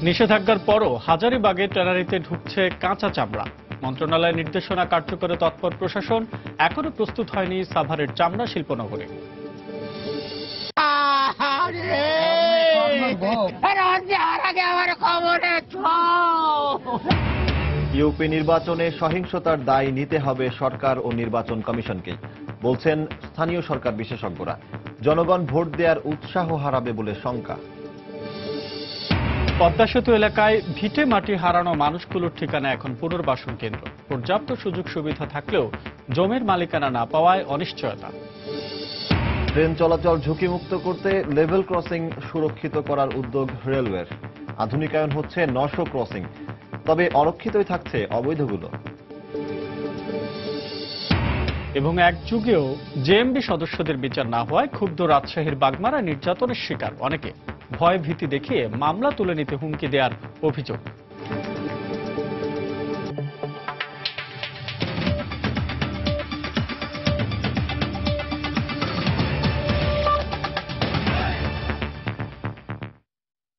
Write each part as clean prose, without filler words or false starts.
নিষেধাজ্ঞার পরও হাজারীবাগে ট্যানারিতে ঢুকছে কাঁচা চামড়া। মন্ত্রণালয়ের নির্দেশনা কার্যকরে তৎপর প্রশাসন, এখনো প্রস্তুত হয়নি সাভারের চামড়া শিল্পনগরী। ইউপি নির্বাচনে সহিংসতার দায় নিতে হবে সরকার ও নির্বাচন কমিশনকে, বলছেন স্থানীয় সরকার বিশেষজ্ঞরা। জনগণ ভোট দেওয়ার উৎসাহ হারাবে বলে শঙ্কা। পদ্মা সেতু এলাকায় ভিটে মাটি হারানো মানুষগুলোর ঠিকানা এখন পুনর্বাসন কেন্দ্র। পর্যাপ্ত সুযোগ সুবিধা থাকলেও জমির মালিকানা না পাওয়ায় অনিশ্চয়তা। ট্রেন চলাচল ঝুঁকিমুক্ত করতে লেভেল ক্রসিং সুরক্ষিত করার উদ্যোগ রেলওয়ের। আধুনিকায়ন হচ্ছে 900 ক্রসিং, তবে অরক্ষিতই থাকছে অবৈধগুলো। এবং এক যুগেও জেএমবি সদস্যদের বিচার না হওয়ায় ক্ষুব্ধ রাজশাহীর বাগমারা নির্যাতনের শিকার অনেকে। ভয় ভীতি দেখিয়ে মামলা তুলে নিতে হুমকি দেওয়ার অভিযোগ।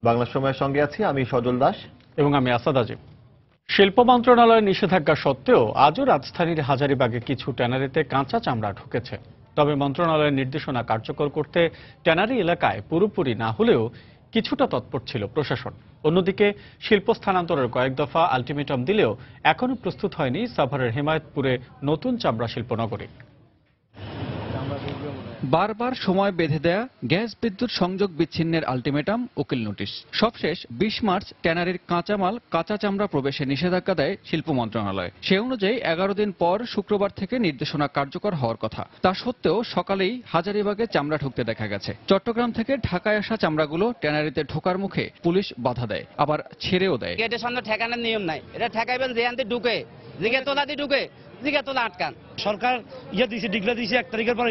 বাংলা সময়ের সঙ্গে আছি আমি সজল দাস এবং আমি আসাদ আজিম। শিল্প মন্ত্রণালয়ের নিষেধাজ্ঞা সত্ত্বেও আজও রাজধানীর হাজারীবাগে কিছু ট্যানারিতে কাঁচা চামড়া ঢুকেছে। তবে মন্ত্রণালয়ের নির্দেশনা কার্যকর করতে ট্যানারি এলাকায় পুরোপুরি না হলেও কিছুটা তৎপর ছিল প্রশাসন। অন্যদিকে শিল্প স্থানান্তরের কয়েক দফা আলটিমেটাম দিলেও এখনো প্রস্তুত হয়নি সাভারের হেমায়েতপুরে নতুন চামড়া শিল্পনগরী। বারবার সময় বেঁধে দেয়া গ্যাস বিদ্যুৎ সংযোগ বিচ্ছিন্নের আলটিমেটাম, উকিল নোটিশ। সবশেষ 20 মার্চ ট্যানারির কাঁচামাল কাঁচা চামড়া প্রবেশে নিষেধাজ্ঞা দেয় শিল্প মন্ত্রণালয়। সে অনুযায়ী 11 দিন পর শুক্রবার থেকে নির্দেশনা কার্যকর হওয়ার কথা। তা সত্ত্বেও সকালেই হাজারীবাগে চামড়া ঢুকতে দেখা গেছে। চট্টগ্রাম থেকে ঢাকায় আসা চামড়াগুলো ট্যানারিতে ঢোকার মুখে পুলিশ বাধা দেয়, আবার ছেড়েও দেয়। গেটের সামনে ঠেকানোর নিয়ম নাই, এটা ঠেকাইবেন যেখানে ঢুকে, জিগে তোলা দিয়ে ঢুকে, জিগে তোলা আটকান। সরকার দিয়েছে, ডিক্লেয়ার দিয়েছে 1 তারিখের পর।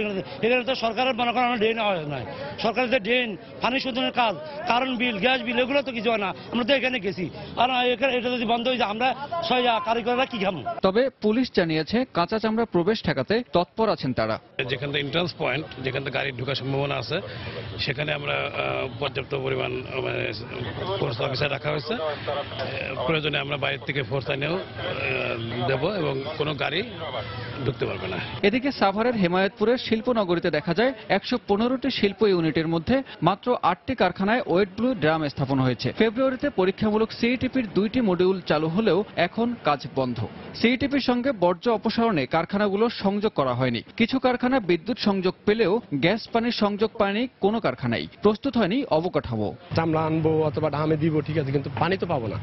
এখানে তো সরকারের মনে করেন ড্রেন নয়, সরকারের যে ড্রেন, পানি শোধনের কাজ, কারেন্ট বিল, গ্যাস বিল, এগুলো তো কিছু হয় না। আমরা তো এখানে গেছি, আর এটা যদি বন্ধ হয়ে যায় আমরা কারিগররা কি খাবো? তবে পুলিশ জানিয়েছে কাঁচা চামড়া প্রবেশ ঠেকাতে তৎপর আছেন তারা। যেখানে এন্ট্রান্স পয়েন্ট, যেখানে গাড়ি ঢোকার সম্ভাবনা আছে, সেখানে আমরা পর্যাপ্ত পরিমাণ ফোর্স অফিসার রাখা হয়েছে। প্রয়োজনে আমরা বাইরে থেকে ফোর্স আনেও দেব এবং কোনো গাড়ি ঢুকতে পারবে না। এদিকে সাভারের হেমায়েতপুরের শিল্পনগরীতে দেখা যায় 115টি শিল্প ইউনিটের মধ্যে মাত্র 8টি কারখানায় ওয়েট ব্লু ড্রাম স্থাপন হয়েছে। ফেব্রুয়ারিতে পরীক্ষামূলক সিইটিপির 2টি মডিউল চালু হলেও এখন কাজ বন্ধ। সিইটিপির সঙ্গে বর্জ্য অপসারণে কারখানাগুলো সংযোগ করা হয়নি। কিছু কারখানা বিদ্যুৎ সংযোগ পেলেও গ্যাস পানির সংযোগ পায়নি কোনো কারখানায়। প্রস্তুত হয়নি অবকাঠামো। চামড়া আনবো অথবা ডামে দিব, ঠিক আছে, কিন্তু পানি তো পাবো না।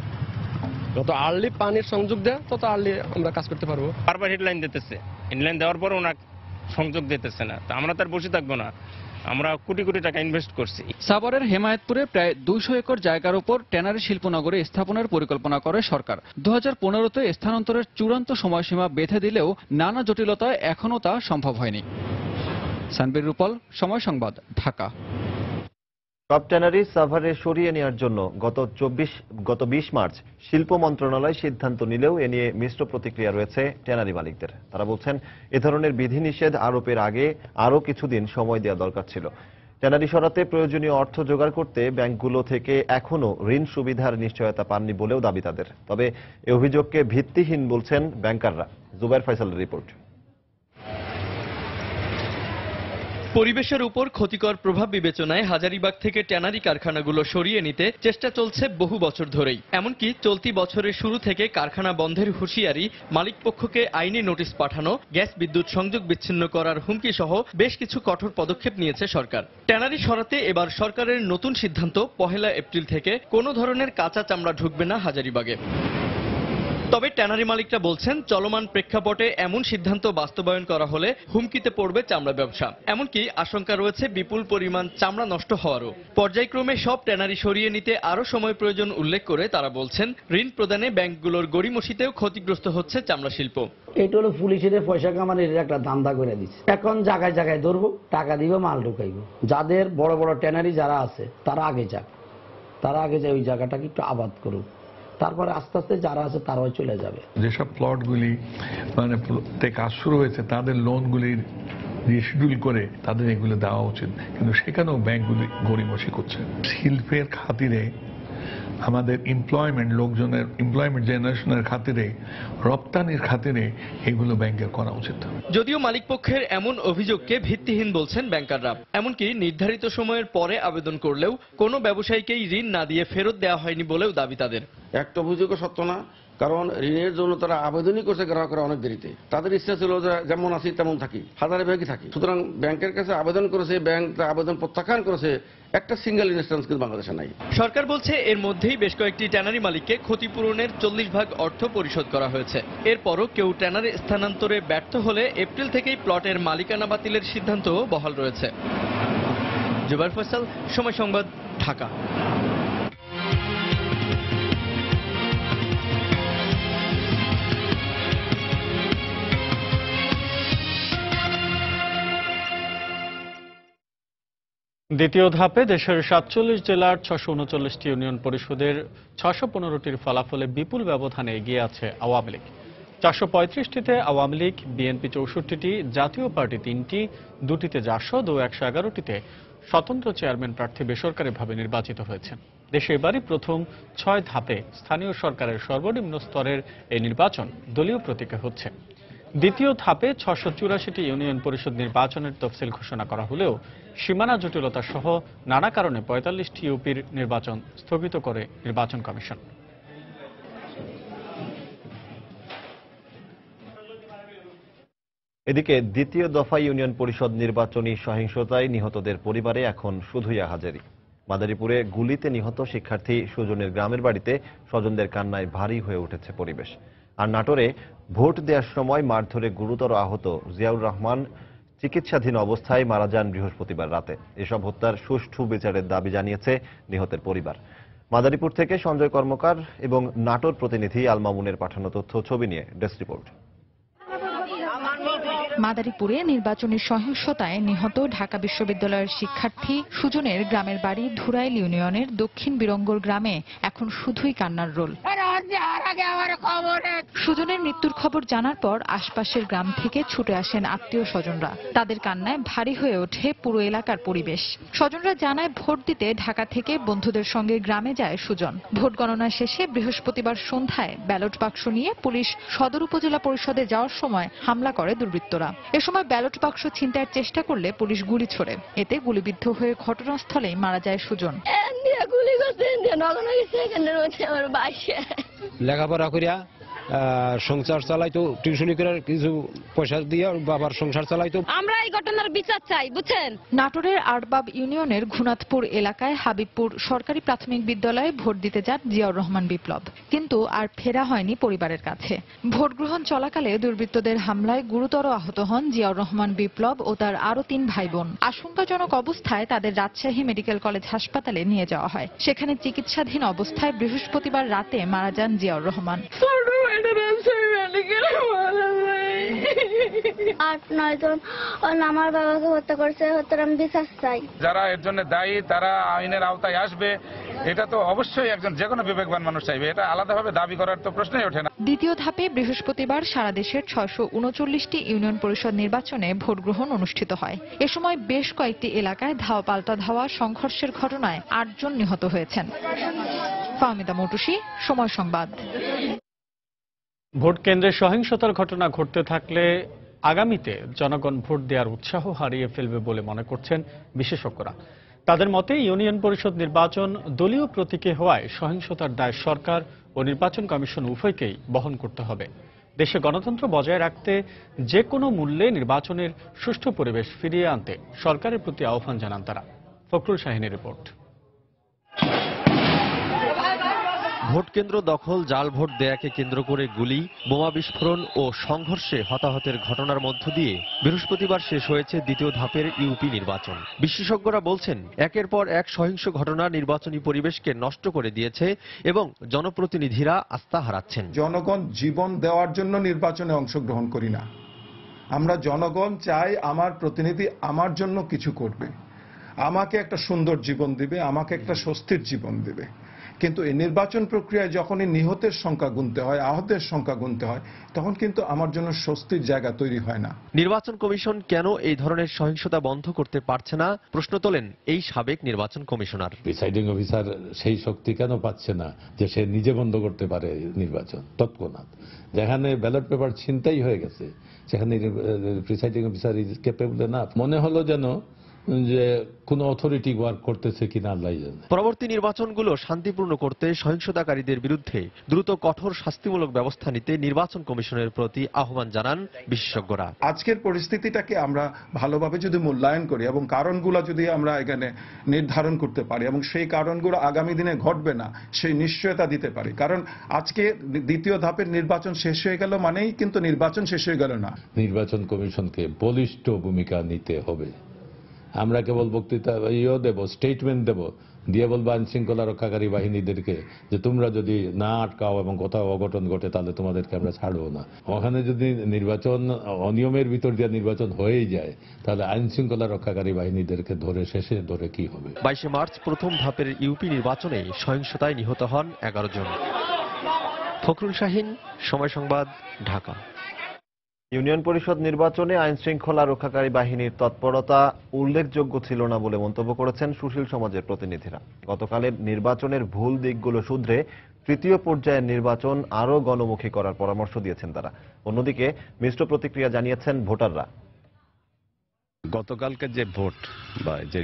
যত আর্লি পানির সংযোগ দেয় তত আর্লি আমরা কাজ করতে পারবো। বারবার হেডলাইন দিতেছে, হেডলাইন দেওয়ার পর ওনার সংযোগ দিতেছে না। তা আমরা তার বসে থাকবো না, আমরা কোটি কোটি টাকা ইনভেস্ট করছি। সাভারের হেমায়েতপুরে প্রায় 200 একর জায়গার উপর ট্যানারি শিল্পনগরে স্থাপনের পরিকল্পনা করে সরকার। 2015তে স্থানান্তরের চূড়ান্ত সময়সীমা বেঁধে দিলেও নানা জটিলতায় এখনও তা সম্ভব হয়নি। সানবীর রূপল, সময় সংবাদ, ঢাকা। সব ট্যানারি সাভারে সরিয়ে নেওয়ার জন্য গত 20 মার্চ শিল্প মন্ত্রণালয় সিদ্ধান্ত নিলেও এ নিয়ে মিশ্র প্রতিক্রিয়া রয়েছে ট্যানারি মালিকদের। তারা বলছেন এ ধরনের বিধিনিষেধ আরোপের আগে আরও কিছুদিন সময় দেওয়া দরকার ছিল। ট্যানারি সরাতে প্রয়োজনীয় অর্থ জোগাড় করতে ব্যাংকগুলো থেকে এখনও ঋণ সুবিধার নিশ্চয়তা পাননি বলেও দাবি তাদের। তবে এ অভিযোগকে ভিত্তিহীন বলছেন ব্যাংকাররা। জুবাইর ফয়সালের রিপোর্ট। পরিবেশের উপর ক্ষতিকর প্রভাব বিবেচনায় হাজারীবাগ থেকে ট্যানারি কারখানাগুলো সরিয়ে নিতে চেষ্টা চলছে বহু বছর ধরেই। এমনকি চলতি বছরের শুরু থেকে কারখানা বন্ধের হুঁশিয়ারি, মালিকপক্ষকে আইনি নোটিশ পাঠানো, গ্যাস বিদ্যুৎ সংযোগ বিচ্ছিন্ন করার হুমকি সহ বেশ কিছু কঠোর পদক্ষেপ নিয়েছে সরকার। ট্যানারি সরাতে এবার সরকারের নতুন সিদ্ধান্ত, 1 এপ্রিল থেকে কোনো ধরনের কাঁচা চামড়া ঢুকবে না হাজারীবাগে। তবে ট্যানারি মালিকরা বলছেন চলমান প্রেক্ষাপটে এমন সিদ্ধান্ত বাস্তবায়ন করা হলে হুমকিতে পড়বে চামড়া ব্যবসা। এমনকি আশঙ্কা রয়েছে বিপুল পরিমাণ চামড়া নষ্ট হওয়ারও। পর্যায়ক্রমে সব ট্যানারি সরিয়ে নিতে আরও সময় প্রয়োজন উল্লেখ করে তারা বলছেন ঋণ প্রদানে ব্যাংকগুলোর গড়িমসিতেও ক্ষতিগ্রস্ত হচ্ছে চামড়া শিল্প। এটা হলো পুলিশের পয়সা কামানোর একটা ধান্দা করে দিচ্ছে। এখন জায়গায় জায়গায় ধরবো, টাকা দিব, মাল ঢুকাইব। যাদের বড় বড় ট্যানারি যারা আছে তারা আগে যাক, ওই জায়গাটাকে একটু আবাদ করুক, তারপরে আস্তে আস্তে যারা আছে তারাও চলে যাবে। যেসব প্লটগুলি কাজ শুরু হয়েছে তাদের লোনগুলি রিশিডিউল করে তাদের এগুলো দেওয়া উচিত, কিন্তু সেখানেও ব্যাংকগুলি গড়িমসি করছে। শিল্পের খাতিরে আমাদের এমপ্লয়মেন্ট লোকজনের এমপ্লয়মেন্ট জেনারেশনের খাতিরে রপ্তানির খাতিরে এগুলো ব্যাংকের করা উচিত। যদিও মালিকপক্ষের এমন অভিযোগকে ভিত্তিহীন বলছেন ব্যাংকাররা। এমনকি নির্ধারিত সময়ের পরে আবেদন করলেও কোনো ব্যবসায়ীকেই ঋণ না দিয়ে ফেরত দেওয়া হয়নি বলেও দাবি তাদের। একটা অভিযোগও সত্য না, কারণ ঋণের জন্য তারা আবেদনই করছে গ্রাহকরা অনেক দেরিতে। তাদের ইচ্ছা ছিল যে যেমন আছি তেমন থাকি, হাজারে থাকি। সুতরাং ব্যাংকের কাছে আবেদন করেছে, ব্যাংক আবেদন প্রত্যাখ্যান করেছে, একটা সিঙ্গেল ইনস্ট্যান্স কিন্তু বাংলাদেশে নাই। সরকার বলছে এর মধ্যেই বেশ কয়েকটি ট্যানারি মালিককে ক্ষতিপূরণের 40% অর্থ পরিশোধ করা হয়েছে। এরপরও কেউ ট্যানারি স্থানান্তরে ব্যর্থ হলে এপ্রিল থেকেই প্লটের মালিকানা বাতিলের সিদ্ধান্তও বহাল রয়েছে। জুবাইর ফয়সাল, সময় সংবাদ, ঢাকা। দ্বিতীয় ধাপে দেশের 47 জেলার 639টি ইউনিয়ন পরিষদের 615টির ফলাফলে বিপুল ব্যবধানে এগিয়ে আছে আওয়ামী লীগ। 435টিতে আওয়ামী লীগ, বিএনপি 64টি, জাতীয় পার্টি 3টি, 2টিতে জাসদ ও 111টিতে স্বতন্ত্র চেয়ারম্যান প্রার্থী বেসরকারিভাবে নির্বাচিত হয়েছেন। দেশে এবারই প্রথম 6 ধাপে স্থানীয় সরকারের সর্বনিম্ন স্তরের এই নির্বাচন দলীয় প্রতীকে হচ্ছে। দ্বিতীয় ধাপে 684টি ইউনিয়ন পরিষদ নির্বাচনের তফসিল ঘোষণা করা হলেও সীমানা জটিলতা সহ নানা কারণে 45টি ইউপির নির্বাচন স্থগিত করে নির্বাচন কমিশন। এদিকে দ্বিতীয় দফা ইউনিয়ন পরিষদ নির্বাচনী সহিংসতায় নিহতদের পরিবারে এখন শুধুই আহাজারি। মাদারীপুরে গুলিতে নিহত শিক্ষার্থী সুজনের গ্রামের বাড়িতে স্বজনদের কান্নায় ভারী হয়ে উঠেছে পরিবেশ। আর নাটোরে ভোট দেওয়ার সময় মারধরে গুরুতর আহত জিয়াউর রহমান চিকিৎসাধীন অবস্থায় মারা যান বৃহস্পতিবার রাতে। এসব হত্যার সুষ্ঠু বিচারের দাবি জানিয়েছে নিহতের পরিবার। মাদারীপুর থেকে সঞ্জয় কর্মকার এবং নাটোর প্রতিনিধি আল মামুনের পাঠানো তথ্য ছবি নিয়ে ডেস্ক রিপোর্ট। মাদারীপুরে নির্বাচনী সহিংসতায় নিহত ঢাকা বিশ্ববিদ্যালয়ের শিক্ষার্থী সুজনের গ্রামের বাড়ি ধুরাইল ইউনিয়নের দক্ষিণ বিরঙ্গর গ্রামে এখন শুধুই কান্নার রোল। সুজনের মৃত্যুর খবর জানার পর আশপাশের গ্রাম থেকে ছুটে আসেন আত্মীয় স্বজনরা। তাদের কান্নায় ভারী হয়ে ওঠে পুরো এলাকার পরিবেশ। স্বজনরা জানায় ভোট দিতে ঢাকা থেকে বন্ধুদের সঙ্গে গ্রামে যায় সুজন। ভোট গণনা শেষে বৃহস্পতিবার সন্ধ্যায় ব্যালট বাক্স নিয়ে পুলিশ সদর উপজেলা পরিষদে যাওয়ার সময় হামলা করে দুর্বৃত্তরা। এ সময় ব্যালট বাক্স ছিনতাইয়ের চেষ্টা করলে পুলিশ গুলি ছোড়ে। এতে গুলিবিদ্ধ হয়ে ঘটনাস্থলেই মারা যায় সুজন। লেখাপড়া করিয়া সংসার চালাইতো, টিউশনি করে কিছু পয়সা দিয়ে বাবার সংসার চালাইতো। আমরা এই ঘটনার বিচার চাই, বুঝছেন। নাটোরের আরবাব ইউনিয়নের ঘুনাথপুর এলাকায় হাবিবপুর সরকারি প্রাথমিক বিদ্যালয়ে ভোট দিতে যান জিয়াউর রহমান বিপ্লব, কিন্তু আর ফেরা হয়নি পরিবারের কাছে। ভোট গ্রহণ চলাকালে দুর্বৃত্তদের হামলায় গুরুতর আহত হন জিয়াউর রহমান বিপ্লব ও তার আরো 3 ভাই বোন। আশঙ্কাজনক অবস্থায় তাদের রাজশাহী মেডিকেল কলেজ হাসপাতালে নিয়ে যাওয়া হয়। সেখানে চিকিৎসাধীন অবস্থায় বৃহস্পতিবার রাতে মারা যান জিয়াউর রহমান। 8-9 জন আমার বাবাকে হত্যা করছে, হত্যার আমি বিচার চাই। যারা এর জন্য দায়ী তারা আইনের আওতায় আসবে, এটা তো অবশ্যই একজন যে কোনো বিবেকবান মানুষ চাইবে। এটা আলাদাভাবে দাবি করার তো প্রশ্নই ওঠে না। দ্বিতীয় ধাপে বৃহস্পতিবার সারা দেশের 639টি ইউনিয়ন পরিষদ নির্বাচনে ভোট গ্রহণ অনুষ্ঠিত হয়। এ সময় বেশ কয়েকটি এলাকায় ধাওয়া পাল্টা ধাওয়া সংঘর্ষের ঘটনায় 8 জন নিহত হয়েছেন। ফাহমিদা মৌটুসী, সময় সংবাদ। ভোট কেন্দ্রে সহিংসতার ঘটনা ঘটতে থাকলে আগামীতে জনগণ ভোট দেওয়ার উৎসাহ হারিয়ে ফেলবে বলে মনে করছেন বিশেষজ্ঞরা। তাদের মতে ইউনিয়ন পরিষদ নির্বাচন দলীয় প্রতীকে হওয়ায় সহিংসতার দায় সরকার ও নির্বাচন কমিশন উভয়কেই বহন করতে হবে। দেশে গণতন্ত্র বজায় রাখতে যে কোনো মূল্যে নির্বাচনের সুষ্ঠু পরিবেশ ফিরিয়ে আনতে সরকারের প্রতি আহ্বান জানান তারা। ফখরুল শাহিনের রিপোর্ট। ভোটকেন্দ্র দখল, জাল ভোট দেয়াকে কেন্দ্র করে গুলি, বোমা বিস্ফোরণ ও সংঘর্ষে হতাহতের ঘটনার মধ্য দিয়ে বৃহস্পতিবার শেষ হয়েছে দ্বিতীয় ধাপের ইউপি নির্বাচন। বিশেষজ্ঞরা বলছেন, একের পর এক সহিংস ঘটনা নির্বাচনী পরিবেশকে নষ্ট করে দিয়েছে এবং জনপ্রতিনিধিরা আস্থা হারাচ্ছেন। জনগণ জীবন দেওয়ার জন্য নির্বাচনে অংশগ্রহণ করি না। আমরা জনগণ চাই আমার প্রতিনিধি আমার জন্য কিছু করবে, আমাকে একটা সুন্দর জীবন দিবে, আমাকে একটা স্বস্তির জীবন দিবে। কিন্তু এই নির্বাচন প্রক্রিয়ায় যখনই নিহতের সংখ্যা গুনতে হয়, আহতের সংখ্যা গুনতে হয়, তখন কিন্তু আমার জন্য স্বস্তির জায়গা তৈরি হয় না। নির্বাচন কমিশন কেন এই ধরনের সহিংসতা বন্ধ করতে পারছে না প্রশ্ন তোলেন এই সাবেক নির্বাচন কমিশনার। প্রিসাইডিং অফিসার সেই শক্তি কেন পাচ্ছে না যে সে নিজে বন্ধ করতে পারে নির্বাচন তৎক্ষণাৎ? যেখানে ব্যালট পেপার ছিনতাই হয়ে গেছে সেখানে প্রিসাইডিং অফিসার ইজ ক্যাপেবল না। মনে হলো যেন যে কোন অথরিটি ওয়ার্ক করতেছে কিনা আল্লাহ জানে। পরবর্তী নির্বাচনগুলো শান্তিপূর্ণ করতে সহিংসতাকারীদের বিরুদ্ধে দ্রুত কঠোর শাস্তিমূলক ব্যবস্থা নিতে নির্বাচন কমিশনের প্রতি আহ্বান জানান বিশেষজ্ঞরা। আজকের পরিস্থিতিটাকে আমরা ভালোভাবে যদি মূল্যায়ন করি এবং কারণগুলো যদি আমরা এখানে নির্ধারণ করতে পারি এবং সেই কারণগুলো আগামী দিনে ঘটবে না সেই নিশ্চয়তা দিতে পারি। কারণ আজকে দ্বিতীয় ধাপের নির্বাচন শেষ হয়ে গেল মানেই কিন্তু নির্বাচন শেষ হয়ে গেল না। নির্বাচন কমিশনকে বলিষ্ঠ ভূমিকা নিতে হবে। আমরা কেবল বক্তৃতা দেব, স্টেটমেন্ট দেব, দিয়ে বলবো আইন শৃঙ্খলা রক্ষাকারী বাহিনীদেরকে যে তোমরা যদি না আটকাও এবং কোথাও অঘটন ঘটে তাহলে তোমাদেরকে আমরা ছাড়বো না। ওখানে যদি নির্বাচন অনিয়মের ভিতর দিয়ে নির্বাচন হয়েই যায় তাহলে আইন শৃঙ্খলা রক্ষাকারী বাহিনীদেরকে ধরে শেষে ধরে কি হবে? 22 মার্চ প্রথম ধাপের ইউপি নির্বাচনে সহিংসতায় নিহত হন 11 জন। ফখরুল শাহিন, সময় সংবাদ, ঢাকা। ইউনিয়ন পরিষদ নির্বাচনে আইন শৃঙ্খলা রক্ষাকারী বাহিনীর তৎপরতা উল্লেখযোগ্য ছিল না বলে মন্তব্য করেছেন সুশীল সমাজের প্রতিনিধিরা। গতকালের নির্বাচনের ভুল দিকগুলো শুধরে তৃতীয় পর্যায়ের নির্বাচন আরও গণমুখী করার পরামর্শ দিয়েছেন তারা। অন্যদিকে মিশ্র প্রতিক্রিয়া জানিয়েছেন ভোটাররা। গতকালকে যে ভোট বা যে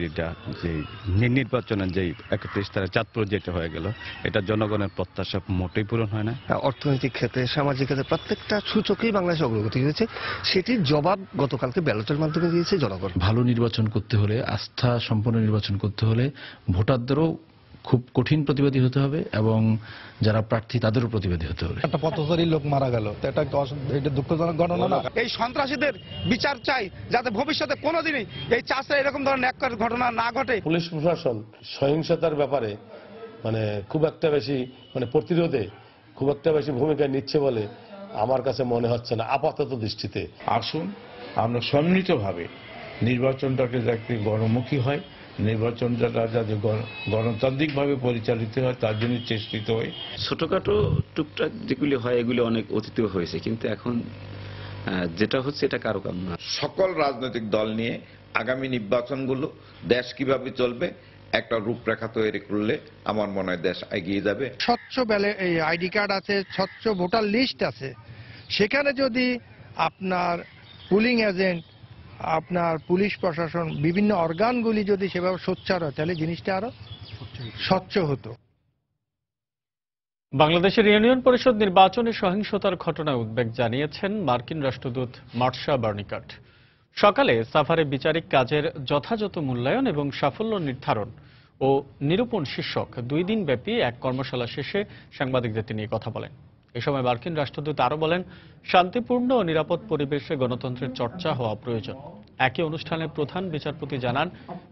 নির্বাচনের যে 31 তারিখ চাঁদপুর যেটা হয়ে গেল, এটা জনগণের প্রত্যাশা মোটেই পূরণ হয় না। অর্থনৈতিক ক্ষেত্রে, সামাজিক ক্ষেত্রে প্রত্যেকটা সূচকেই বাংলাদেশ অগ্রগতি হয়েছে। সেটির জবাব গতকালকে ব্যালটের মাধ্যমে দিয়েছে জনগণ। ভালো নির্বাচন করতে হলে, আস্থা সম্পন্ন নির্বাচন করতে হলে ভোটারদেরও খুব কঠিন প্রতিবাদী হতে হবে এবং যারা প্রার্থী তাদেরও প্রতিবাদী হতে হবে। একটা পথচারী লোক মারা গেল, এটা দুঃখজনক ঘটনা না? এই সন্ত্রাসীদের বিচার চাই, যাতে ভবিষ্যতে কোনোদিনই এই চাষে এরকম ধরনের এক ঘটনা না ঘটে। পুলিশ প্রশাসন সহিংসতার ব্যাপারে খুব একটা বেশি প্রতিরোধে খুব একটা বেশি ভূমিকা নিচ্ছে বলে আমার কাছে মনে হচ্ছে না আপাতত দৃষ্টিতে। আসুন আমরা সম্মিলিতভাবে নির্বাচনটাকে যাতে গণমুখী হয়, নির্বাচনটা যাতে গণতান্ত্রিকভাবে পরিচালিত হয় তার জন্য চেষ্টিত হয়। ছোটখাটো টুকটাক যেগুলি হয় এগুলি অনেক অতীতেও হয়েছে, কিন্তু এখন যেটা হচ্ছে এটা কারো কাম না। সকল রাজনৈতিক দল নিয়ে আগামী নির্বাচনগুলো দেশ কিভাবে চলবে একটা রূপরেখা তৈরি করলে আমার মনে হয় দেশ এগিয়ে যাবে। স্বচ্ছ আইডি কার্ড আছে, স্বচ্ছ ভোটার লিস্ট আছে, সেখানে যদি আপনার পুলিং এজেন্ট, আপনার পুলিশ প্রশাসন, বিভিন্ন অর্গানগুলি যদি সেভাবে সোচ্চার হয় তাহলে জিনিসটা আরো স্বচ্ছ হতো। বাংলাদেশের ইউনিয়ন পরিষদ নির্বাচনে সহিংসতার ঘটনায় উদ্বেগ জানিয়েছেন মার্কিন রাষ্ট্রদূত মার্শা বার্নিকাট। সকালে সাফারে বিচারিক কাজের যথাযথ মূল্যায়ন এবং সাফল্য নির্ধারণ ও নিরূপণ শীর্ষক 2 দিন ব্যাপী এক কর্মশালা শেষে সাংবাদিকদের তিনি কথা বলেন। এ সময় মার্কিন রাষ্ট্রদূত আরও বলেন, শান্তিপূর্ণ ও নিরাপদ পরিবেশে গণতন্ত্রের চর্চা হওয়া প্রয়োজন। একই অনুষ্ঠানে প্রধান বিচারপতি জানান,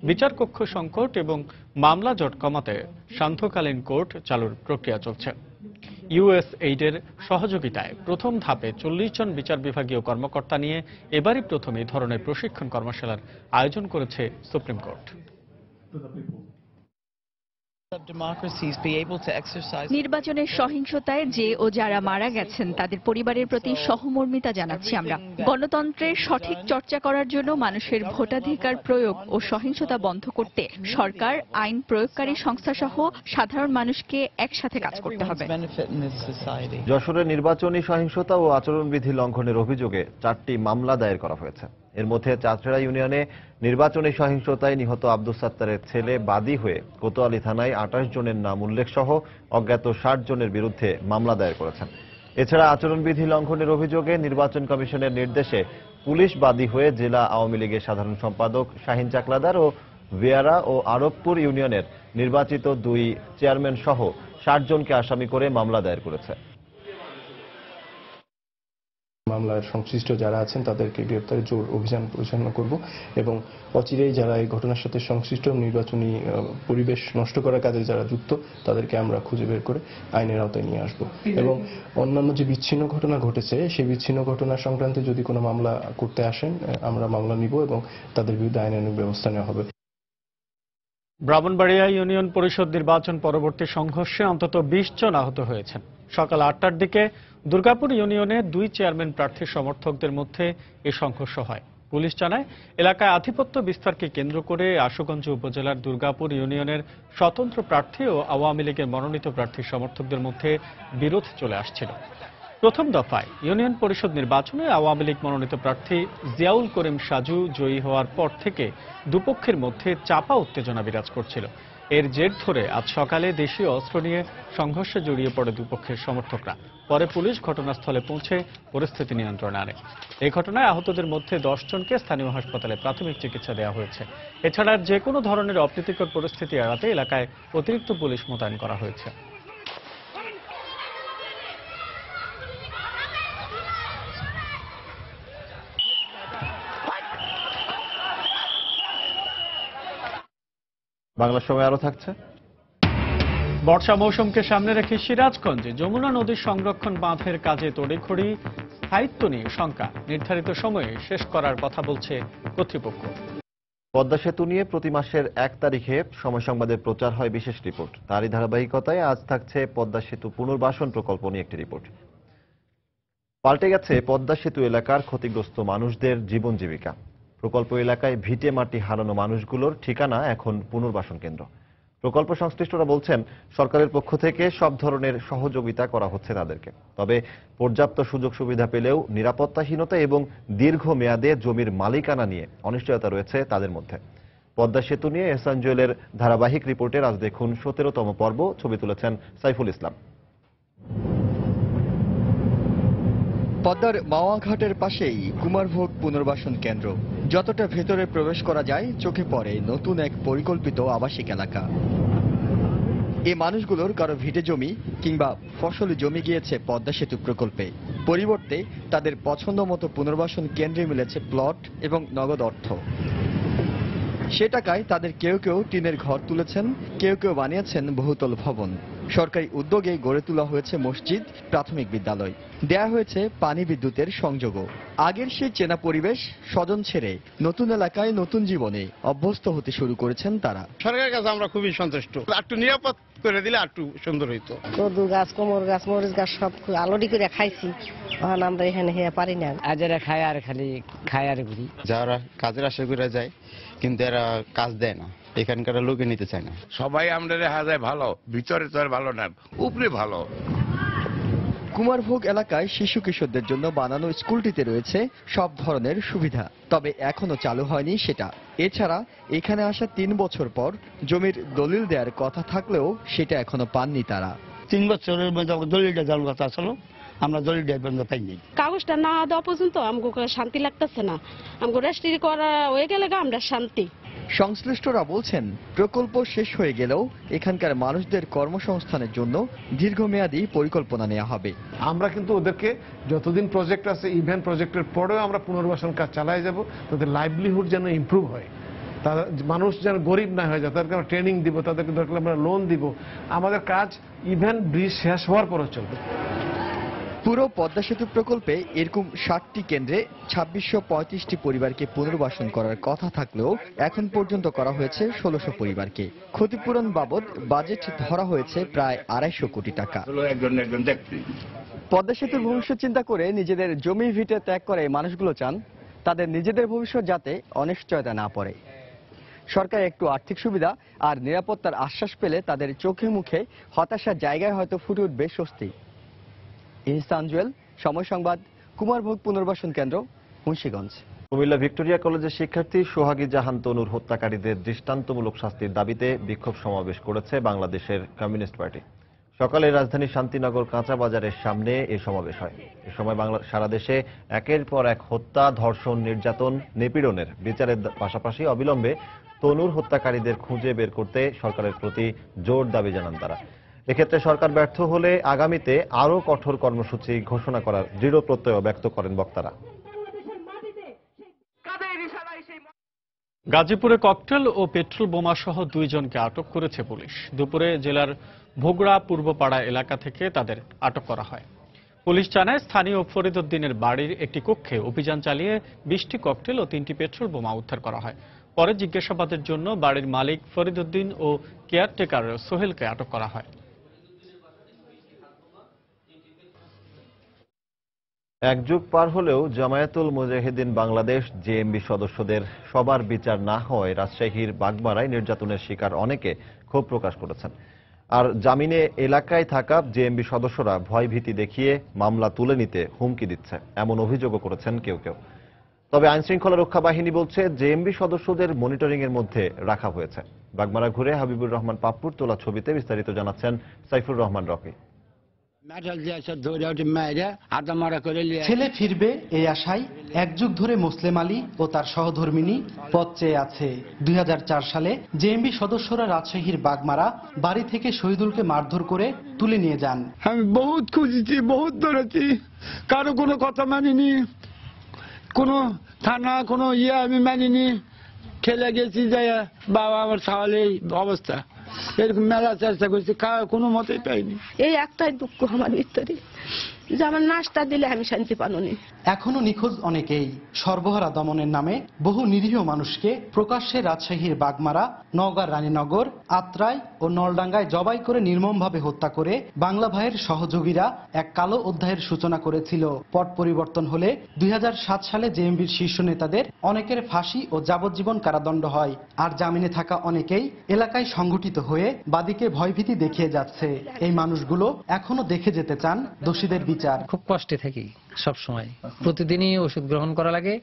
বিচারকক্ষ সংকট এবং মামলা জট কমাতে সান্ধ্যকালীন কোর্ট চালুর প্রক্রিয়া চলছে। ইউএসএইডের সহযোগিতায় প্রথম ধাপে 40 জন বিচার বিভাগীয় কর্মকর্তা নিয়ে এবারই প্রথম এই ধরনের প্রশিক্ষণ কর্মশালার আয়োজন করেছে সুপ্রিম কোর্ট। নির্বাচনের সহিংসতায় যে ও যারা মারা গেছেন তাদের পরিবারের প্রতি সহমর্মিতা জানাচ্ছি আমরা। গণতন্ত্রের সঠিক চর্চা করার জন্য মানুষের ভোটাধিকার প্রয়োগ ও সহিংসতা বন্ধ করতে সরকার, আইন প্রয়োগকারী সংস্থা সহ সাধারণ মানুষকে একসাথে কাজ করতে হবে। যশোরে নির্বাচনী সহিংসতা ও আচরণবিধি লঙ্ঘনের অভিযোগে 4টি মামলা দায়ের করা হয়েছে। এর মধ্যে চাঁচড়া ইউনিয়নে নির্বাচনী সহিংসতায় নিহত আব্দুস সাত্তারের ছেলে বাদী হয়ে কোতোয়ালি থানায় 28 জনের নাম উল্লেখ সহ অজ্ঞাত 60 জনের বিরুদ্ধে মামলা দায়ের করেছেন। এছাড়া আচরণবিধি লঙ্ঘনের অভিযোগে নির্বাচন কমিশনের নির্দেশে পুলিশ বাদী হয়ে জেলা আওয়ামী লীগের সাধারণ সম্পাদক শাহিন চাকলাদার ও ভিয়ারা ও আরবপুর ইউনিয়নের নির্বাচিত 2 চেয়ারম্যান সহ 60 জনকে আসামি করে মামলা দায়ের করেছে। মামলার সংশ্লিষ্ট যারা আছেন তাদেরকে গ্রেপ্তারের জোর অভিযান পরিচালনা করব এবং অচিরেই যারা এই ঘটনার সাথে সংশ্লিষ্ট নির্বাচনী পরিবেশ নষ্ট করার কাজে যারা যুক্ত তাদেরকে আমরা খুঁজে বের করে আইনের আওতায় নিয়ে আসব এবং অন্যান্য যে বিচ্ছিন্ন ঘটনা ঘটেছে সেই বিচ্ছিন্ন ঘটনা সংক্রান্তে যদি কোনো মামলা করতে আসেন আমরা মামলা নিব এবং তাদের বিরুদ্ধে আইনানুগ ব্যবস্থা নেওয়া হবে। ব্রাহ্মণবাড়িয়া ইউনিয়ন পরিষদ নির্বাচন পরবর্তী সংঘর্ষে অন্তত 20 জন আহত হয়েছেন। সকাল 8টার দিকে দুর্গাপুর ইউনিয়নে 2 চেয়ারম্যান প্রার্থীর সমর্থকদের মধ্যে এই সংঘর্ষ হয়। পুলিশ জানায়, এলাকায় আধিপত্য বিস্তারকে কেন্দ্র করে আশুগঞ্জ উপজেলার দুর্গাপুর ইউনিয়নের স্বতন্ত্র প্রার্থী ও আওয়ামী লীগের মনোনীত প্রার্থীর সমর্থকদের মধ্যে বিরোধ চলে আসছিল। প্রথম দফায় ইউনিয়ন পরিষদ নির্বাচনে আওয়ামী লীগ মনোনীত প্রার্থী জিয়াউল করিম সাজু জয়ী হওয়ার পর থেকে দুপক্ষের মধ্যে চাপা উত্তেজনা বিরাজ করছিল। এর জের ধরে আজ সকালে দেশীয় অস্ত্র নিয়ে সংঘর্ষে জড়িয়ে পড়ে দুপক্ষের সমর্থকরা। পরে পুলিশ ঘটনাস্থলে পৌঁছে পরিস্থিতি নিয়ন্ত্রণে আনে। এই ঘটনায় আহতদের মধ্যে 10 জনকে স্থানীয় হাসপাতালে প্রাথমিক চিকিৎসা দেওয়া হয়েছে। এছাড়া যে কোনো ধরনের অপ্রীতিকর পরিস্থিতি এড়াতে এলাকায় অতিরিক্ত পুলিশ মোতায়েন করা হয়েছে। বাংলা সময় আরো থাকছে। বর্ষা মৌসুমকে সামনে রেখে সিরাজগঞ্জে যমুনা নদীর সংরক্ষণ বাঁধের কাজে তড়িঘড়ি স্থায়িত্ব নিয়ে শঙ্কা। নির্ধারিত সময়ে শেষ করার কথা বলছে কর্তৃপক্ষ। পদ্মা সেতু নিয়ে প্রতি মাসের 1 তারিখে সময় সংবাদে প্রচার হয় বিশেষ রিপোর্ট। তারই ধারাবাহিকতায় আজ থাকছে পদ্মা সেতু পুনর্বাসন প্রকল্প নিয়ে একটি রিপোর্ট। পাল্টে গেছে পদ্মা সেতু এলাকার ক্ষতিগ্রস্ত মানুষদের জীবন জীবিকা। প্রকল্প এলাকায় ভিটে মাটি হারানো মানুষগুলোর ঠিকানা এখন পুনর্বাসন কেন্দ্র। প্রকল্প সংশ্লিষ্টরা বলছেন, সরকারের পক্ষ থেকে সব ধরনের সহযোগিতা করা হচ্ছে তাদেরকে। তবে পর্যাপ্ত সুযোগ সুবিধা পেলেও নিরাপত্তাহীনতা এবং দীর্ঘমেয়াদে জমির মালিকানা নিয়ে অনিশ্চয়তা রয়েছে তাদের মধ্যে। পদ্মা সেতু নিয়ে এহসান জুয়েলের ধারাবাহিক রিপোর্টের আজ দেখুন 17তম পর্ব। ছবি তুলেছেন সাইফুল ইসলাম। পদ্মার মাওয়া ঘাটের পাশেই কুমারভোগ পুনর্বাসন কেন্দ্র। যতটা ভেতরে প্রবেশ করা যায় চোখে পড়ে নতুন এক পরিকল্পিত আবাসিক এলাকা। এই মানুষগুলোর কারো ভিটে জমি কিংবা ফসলি জমি গিয়েছে পদ্মা সেতু প্রকল্পে। পরিবর্তে তাদের পছন্দ মতো পুনর্বাসন কেন্দ্রে মিলেছে প্লট এবং নগদ অর্থ। সে টাকায় তাদের কেউ কেউ টিনের ঘর তুলেছেন, কেউ কেউ বানিয়েছেন বহুতল ভবন। সরকারি উদ্যোগে গড়ে তোলা হয়েছে মসজিদ, প্রাথমিক বিদ্যালয়, দেয়া হয়েছে পানি বিদ্যুতের সংযোগও। আগের সেই চেনা পরিবেশ, স্বজন ছেড়ে নতুন এলাকায় নতুন জীবনে অভ্যস্ত হতে শুরু করেছেন তারা। সরকারের কাছে আমরা খুবই সন্তুষ্ট। একটু নিরাপদ করে দিলে একটু সুন্দর হইতো। কদু গাছ, কোমর গাছ, মরিচ গাছ সব আলোডি করে খাইছি। এখন আমরা এখানে পারি না। আজারা খায় আর খালি খায় আর ঘুরি। যারা কাজের আশা করে যায় কিন্তু এরা কাজ দেয় না, এখানকার লোকে নিতে চায় না। সবাই আমরা দেখা যায় ভালো, ভিতরে তো আর ভালো না, উপরে ভালো। কুমারভোগ এলাকায় শিশু কিশোরদের জন্য বানানো স্কুলটিতে রয়েছে সব ধরনের সুবিধা, তবে এখনো চালু হয়নি সেটা। এছাড়া এখানে আসা 3 বছর পর জমির দলিল দেওয়ার কথা থাকলেও সেটা এখনো পাননি তারা। 3 বছরের মধ্যে দলিলটা দেওয়ার কথা ছিল, আমরা দলিলটা পর্যন্ত পাইনি। কাগজটা না দেওয়া পর্যন্ত আমাকে শান্তি লাগতেছে না। আমাকে রেজিস্ট্রি করা হয়ে গেলে আমরা শান্তি। সংশ্লিষ্টরা বলছেন, প্রকল্প শেষ হয়ে গেলেও এখানকার মানুষদের কর্মসংস্থানের জন্য দীর্ঘমেয়াদী পরিকল্পনা নেওয়া হবে। আমরা কিন্তু ওদেরকে যতদিন প্রজেক্ট আছে, ইভেন্ট প্রজেক্টের পরেও আমরা পুনর্বাসন কাজ চালিয়ে যাব, তাদের লাইভলিহুড যেন ইমপ্রুভ হয়, তারা মানুষ যেন গরিব না হয়ে যায়। তাদেরকে আমরা ট্রেনিং দিব, তাদেরকে দরকার আমরা লোন দিব। আমাদের কাজ ইভেন্ট ব্রিজ শেষ হওয়ার পরে চলবে। পুরো পদ্মা সেতু প্রকল্পে এরকম 60টি কেন্দ্রে 2635টি পরিবারকে পুনর্বাসন করার কথা থাকলেও এখন পর্যন্ত করা হয়েছে 1600 পরিবারকে। ক্ষতিপূরণ বাবদ বাজেট ধরা হয়েছে প্রায় 250 কোটি টাকা। পদ্মা সেতুর ভবিষ্যৎ চিন্তা করে নিজেদের জমি ভিটে ত্যাগ করে মানুষগুলো চান তাদের নিজেদের ভবিষ্যৎ যাতে অনিশ্চয়তা না পড়ে। সরকার একটু আর্থিক সুবিধা আর নিরাপত্তার আশ্বাস পেলে তাদের চোখে মুখে হতাশার জায়গায় হয়তো ফুটে উঠবে স্বস্তি। এহসান জুয়েল, সময় সংবাদ, কুমারভোগ পুনর্বাসন কেন্দ্র, মুন্সিগঞ্জ। কুমিল্লা ভিক্টোরিয়া কলেজের শিক্ষার্থী সোহাগী জাহান তনুর হত্যাকারীদের দৃষ্টান্তমূলক শাস্তির দাবিতে বিক্ষোভ সমাবেশ করেছে বাংলাদেশের কমিউনিস্ট পার্টি। সকালে রাজধানীর শান্তিনগর কাঁচা বাজারের সামনে এই সমাবেশ হয়। এ সময় সারা দেশে একের পর এক হত্যা, ধর্ষণ, নির্যাতন, নিপীড়নের বিচারের পাশাপাশি অবিলম্বে তনুর হত্যাকারীদের খুঁজে বের করতে সরকারের প্রতি জোর দাবি জানান তারা। এক্ষেত্রে সরকার ব্যর্থ হলে আগামীতে আরও কঠোর কর্মসূচি ঘোষণা করার দৃঢ় প্রত্যয় ব্যক্ত করেন বক্তারা। গাজীপুরে ককটেল ও পেট্রোল বোমা সহ 2 জনকে আটক করেছে পুলিশ। দুপুরে জেলার ভোগড়া পূর্বপাড়া এলাকা থেকে তাদের আটক করা হয়। পুলিশ জানায়, স্থানীয় ফরিদউদ্দিনের বাড়ির একটি কক্ষে অভিযান চালিয়ে 20টি ককটেল ও 3টি পেট্রোল বোমা উদ্ধার করা হয়। পরে জিজ্ঞাসাবাদের জন্য বাড়ির মালিক ফরিদউদ্দিন ও কেয়ারটেকার সোহেলকে আটক করা হয়। এক যুগ পার হলেও জামায়াতুল মুজাহিদিন বাংলাদেশ জেএমবি সদস্যদের সবার বিচার না হওয়ায় রাজশাহীর বাগমারায় নির্যাতনের শিকার অনেকে ক্ষোভ প্রকাশ করেছেন। আর জামিনে এলাকায় থাকা জেএমবি সদস্যরা ভয়ভীতি দেখিয়ে মামলা তুলে নিতে হুমকি দিচ্ছে, এমন অভিযোগও করেছেন কেউ কেউ। তবে আইনশৃঙ্খলা রক্ষা বাহিনী বলছে জেএমবি সদস্যদের মনিটরিং এর মধ্যে রাখা হয়েছে। বাগমারা ঘুরে হাবিবুর রহমান পাপ্পুর তোলা ছবিতে বিস্তারিত জানাচ্ছেন সাইফুর রহমান রকি। ছেলে ফিরবে এই আশায় এক যুগ ধরে মুসলিম আলী ও তার সহধর্মিনী পথ চেয়ে আছে। 2004 সালে জেএমবি সদস্যরা রাজশাহীর বাগমারা বাড়ি থেকে শহীদুলকে মারধর করে তুলে নিয়ে যান। আমি বহুত খুঁজেছি, বহুত ধরেছি, কারো কোনো কথা মানিনি, কোনো থানা কোনো আমি মানিনি, খেলে গেছি যাই বাবা আমার সাওয়ালে অবস্থা, এরকম মেলা চেষ্টা করছি, কোনো মতেই পাইনি। এই একটাই দুঃখ আমার ভিতরে যে আমার নাশটা দিলে আমি শান্তি পানুনি। এখনো নিখোঁজ অনেকেই। সর্বহারা দমনের নামে বহু নিরীহ মানুষকে প্রকাশ্যে রাজশাহীর বাগমারা, নওগাঁর রানীনগর, আত্রাই ও নলডাঙ্গায় জবাই করে নির্মমভাবে হত্যা করে বাংলা ভাইয়ের সহযোগীরা এক কালো অধ্যায়ের সূচনা করেছিল। পট পরিবর্তন হলে 2007 সালে জেএমবির শীর্ষ নেতাদের অনেকের ফাঁসি ও যাবজ্জীবন কারাদণ্ড হয়। আর জামিনে থাকা অনেকেই এলাকায় সংগঠিত হয়ে বাদীকে ভয়ভীতি দেখিয়ে যাচ্ছে। এই মানুষগুলো এখনো দেখে যেতে চান দোষীদের বিচার। খুব কষ্টে থাকি সব সময়, প্রতিদিনই ওষুধ গ্রহণ করা লাগে,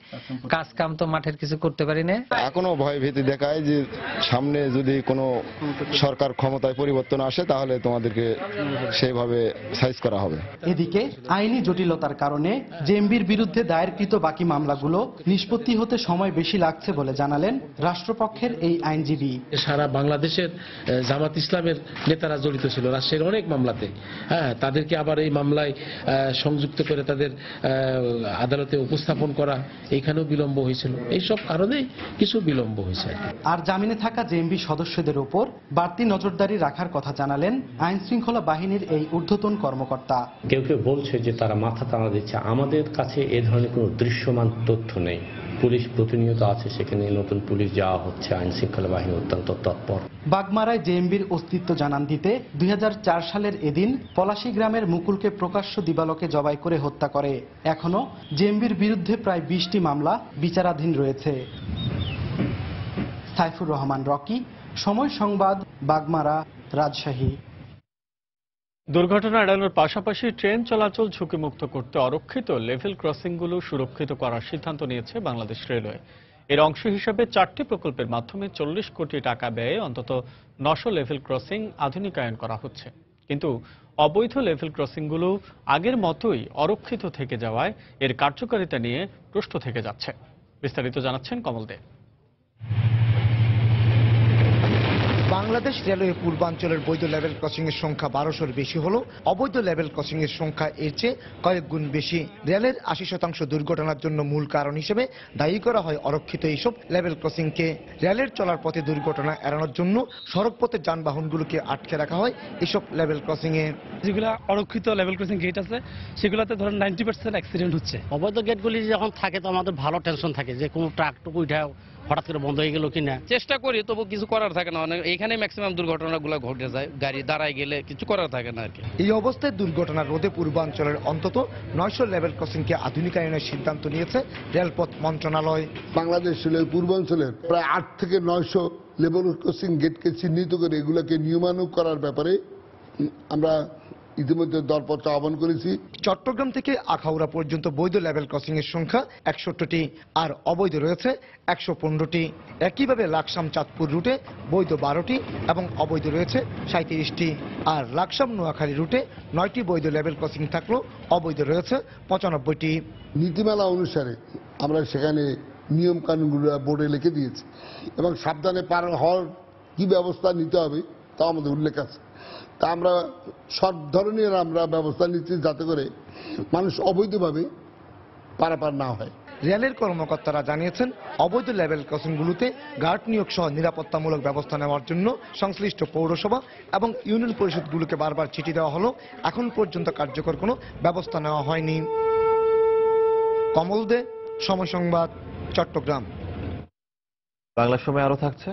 কাজ কাম তো মাঠের কিছু করতে পারি না। এখনো ভয় ভীতি দেখায় যে সামনে যদি কোনো সরকার ক্ষমতায় পরিবর্তন আসে তাহলে তোমাদেরকে সেইভাবে সাইজ করা হবে। এদিকে আইনি জটিলতার কারণে জেএমবির বিরুদ্ধে দায়েরকৃত বাকি মামলাগুলো নিষ্পত্তি হতে সময় বেশি লাগছে বলে জানালেন রাষ্ট্রপক্ষের এই আইনজীবী। সারা বাংলাদেশের জামাত ইসলামের নেতারা জড়িত ছিল রাজশাহীর অনেক মামলাতে। হ্যাঁ, তাদেরকে আবার এই মামলায় সংযুক্ত করে তাদের আদালতে উপস্থাপন করা, এইখানেও বিলম্ব হয়েছিল। এইসব কারণেই কিছু বিলম্ব হয়েছে। আর জামিনে থাকা জেএমবি সদস্যদের উপর বাড়তি নজরদারি রাখার কথা জানালেন আইন শৃঙ্খলা বাহিনীর এই ঊর্ধ্বতন কর্মকর্তা। কেউ কেউ বলছে যে তারা মাথা টানা দিচ্ছে, আমাদের কাছে এ ধরনের কোনো দৃশ্যমান তথ্য নেই। পুলিশ প্রতিনিয়ত আছে, সেখানে নতুন পুলিশ যাওয়া হচ্ছে, আইন শৃঙ্খলা বাহিনী অত্যন্ত তৎপর। বাগমারায় জেএমবির অস্তিত্ব জানান দিতে 2004 সালের এদিন পলাশী গ্রামের মুকুলকে প্রকাশ্য দিবালোকে জবাই করে হত্যা করে। এখনো জেএমবির বিরুদ্ধে প্রায় 20টি মামলা বিচারাধীন রয়েছে। সাইফুর রহমান রকি, সময় সংবাদ, বাগমারা, রাজশাহী। দুর্ঘটনা এড়ানোর পাশাপাশি ট্রেন চলাচল ঝুঁকিমুক্ত করতে অরক্ষিত লেভেল ক্রসিংগুলো সুরক্ষিত করার সিদ্ধান্ত নিয়েছে বাংলাদেশ রেলওয়ে। এর অংশ হিসেবে 4টি প্রকল্পের মাধ্যমে 40 কোটি টাকা ব্যয়ে অন্তত 900 লেভেল ক্রসিং আধুনিকায়ন করা হচ্ছে। কিন্তু অবৈধ লেভেল ক্রসিংগুলো আগের মতোই অরক্ষিত থেকে যাওয়ায় এর কার্যকারিতা নিয়ে প্রশ্ন থেকে যাচ্ছে। বিস্তারিত জানাচ্ছেন কমল দে। বাংলাদেশ রেলওয়ে পূর্বাঞ্চলের বৈধ লেভেল ক্রসিং এর সংখ্যা 1200-র বেশি হলেও অবৈধ লেভেল ক্রসিং এর সংখ্যা এর চেয়ে কয়েক গুণ বেশি। রেলের 80% দুর্ঘটনার জন্য মূল কারণ হিসেবে দায়ী করা হয় অরক্ষিত এইসব লেভেল ক্রসিংকে। রেলের চলার পথে দুর্ঘটনা এড়ানোর জন্য সড়কপথের যানবাহনগুলোকে আটকে রাখা হয় এসব লেভেল ক্রসিং এ। যেগুলো অরক্ষিত লেভেল ক্রসিং গেট আছে সেগুলোতে ধরেন 90% অ্যাক্সিডেন্ট হচ্ছে। অবৈধ গেটগুলি যখন থাকে তো আমাদের ভালো টেনশন থাকে যে কোনো ট্রাকটুকু উঠা হঠাৎ করে বন্ধ হয়ে গেল কিনা। চেষ্টা করি, তবু কিছু করার থাকে না। এখানে ম্যাক্সিমাম দুর্ঘটনাগুলো ঘটে যায়, গাড়ি দাঁড়ায় গেলে কিছু করার থাকে না আর কি। এই অবস্থায় দুর্ঘটনা রোধে পূর্বাঞ্চলের অন্তত 900 লেভেল ক্রসিংকে আধুনিকায়নের সিদ্ধান্ত নিয়েছে রেলপথ মন্ত্রণালয়। বাংলাদেশ রেলের পূর্বাঞ্চলের প্রায় 8 থেকে 900 লেভেল ক্রসিং গেটকে চিহ্নিত করে এগুলোকে নিয়মানুগ করার ব্যাপারে আমরা ইতিমধ্যে দরপত্র আহ্বান করেছি। চট্টগ্রাম থেকে আখাউড়া পর্যন্ত বৈধ লেভেল ক্রসিং এর সংখ্যা 61টি আর অবৈধ রয়েছে 115টি। একইভাবে লাকসাম চাঁদপুর রুটে বৈধ 12টি এবং অবৈধ রয়েছে 37টি। আর লাকসাম নোয়াখালী রুটে 9টি বৈধ লেভেল ক্রসিং থাকলেও অবৈধ রয়েছে 95টি। নীতিমালা অনুসারে আমরা সেখানে নিয়ম কানুনগুলো বোর্ডে লিখে দিয়েছি এবং সাবধানে পার হওয়ার কি ব্যবস্থা নিতে হবে তা আমাদের উল্লেখ আছে। তা আমরা সব ধরনের ব্যবস্থা নিচ্ছি যাতে করে মানুষ অবৈধভাবে পারাপার না হয়। রেলের কর্মকর্তারা জানিয়েছেন অবৈধ লেভেল ক্রসিংগুলোতে গার্ড নিয়োগ সহ নিরাপত্তামূলক ব্যবস্থা নেওয়ার জন্য সংশ্লিষ্ট পৌরসভা এবং ইউনিয়ন পরিষদগুলোকে বারবার চিঠি দেওয়া হলো, এখন পর্যন্ত কার্যকর কোনো ব্যবস্থা নেওয়া হয়নি। কমল দে, সময় সংবাদ, চট্টগ্রাম। বাংলার সময় আরো থাকছে।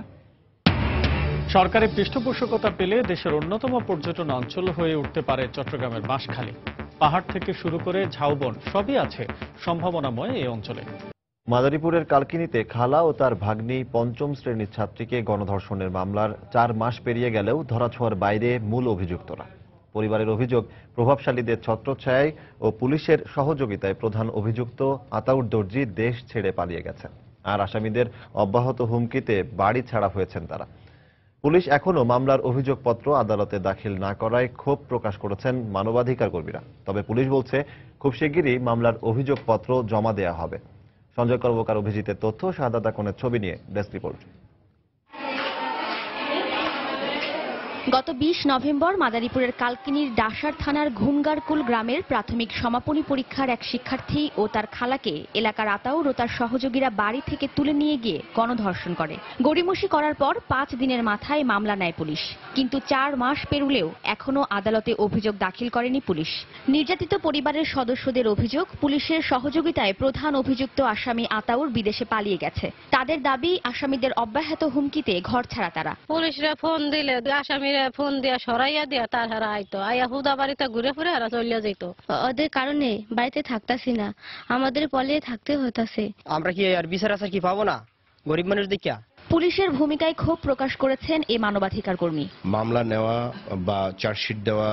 সরকারি পৃষ্ঠপোষকতা পেলে দেশের অন্যতম পর্যটন অঞ্চল হয়ে উঠতে পারে চট্টগ্রামের বাঁশখালী। পাহাড় থেকে শুরু করে ঝাউবন সবই আছে সম্ভাবনাময় এই অঞ্চলে। মাদারীপুরের কালকিনিতে খালা ও তার ভাগ্নি পঞ্চম শ্রেণীর ছাত্রীকে গণধর্ষণের মামলার 4 মাস পেরিয়ে গেলেও ধরাছোঁয়ার বাইরে মূল অভিযুক্তরা। পরিবারের অভিযোগ, প্রভাবশালীদের ছত্রছায়ায় ও পুলিশের সহযোগিতায় প্রধান অভিযুক্ত আতাউর দর্জি দেশ ছেড়ে পালিয়ে গেছেন। আর আসামিদের অব্যাহত হুমকিতে বাড়ি ছাড়া হয়েছেন তারা। পুলিশ এখনো মামলার অভিযোগপত্র আদালতে দাখিল না করায় ক্ষোভ প্রকাশ করেছেন মানবাধিকার কর্মীরা। তবে পুলিশ বলছে খুব শিগগিরই মামলার অভিযোগপত্র জমা দেয়া হবে। সঞ্জয় কর্মকার অভিজিতের তথ্য, শাহাদাত আকনের ছবি নিয়ে ডেস্ক রিপোর্ট। গত 20 নভেম্বর মাদারীপুরের কালকিনির ডাসার থানার ঘুমগারকুল গ্রামের প্রাথমিক সমাপনী পরীক্ষার এক শিক্ষার্থী ও তার খালাকে এলাকার আতাউর ও তার সহযোগীরা বাড়ি থেকে তুলে নিয়ে গিয়ে গণধর্ষণ করে। গড়িমসি করার পর 5 দিনের মাথায় মামলা নেয় পুলিশ, কিন্তু 4 মাস পেরুলেও এখনো আদালতে অভিযোগ দাখিল করেনি পুলিশ। নির্যাতিত পরিবারের সদস্যদের অভিযোগ, পুলিশের সহযোগিতায় প্রধান অভিযুক্ত আসামি আতাউর বিদেশে পালিয়ে গেছে। তাদের দাবি, আসামিদের অব্যাহত হুমকিতে ঘর ছাড়া তারা। পুলিশরা ফোন দিলে আসামি ফোন দিয়া সরাইয়া দিয়া তারা আইতো, আইয়া হুদা বাড়িতে ঘুরে ফিরে আর চলিয়া যেত। ওদের কারণে বাড়িতে থাকতাছি না, আমাদের পলিয়ে থাকতে হইতাছে। আমরা কি আর বিচার আচার কি পাবো না গরিব মানুষ দেখিয়া? পুলিশের ভূমিকায় ক্ষোভ প্রকাশ করেছেন এই মানবাধিকার কর্মী। মামলা নেওয়া বা চার্জশিট দেওয়া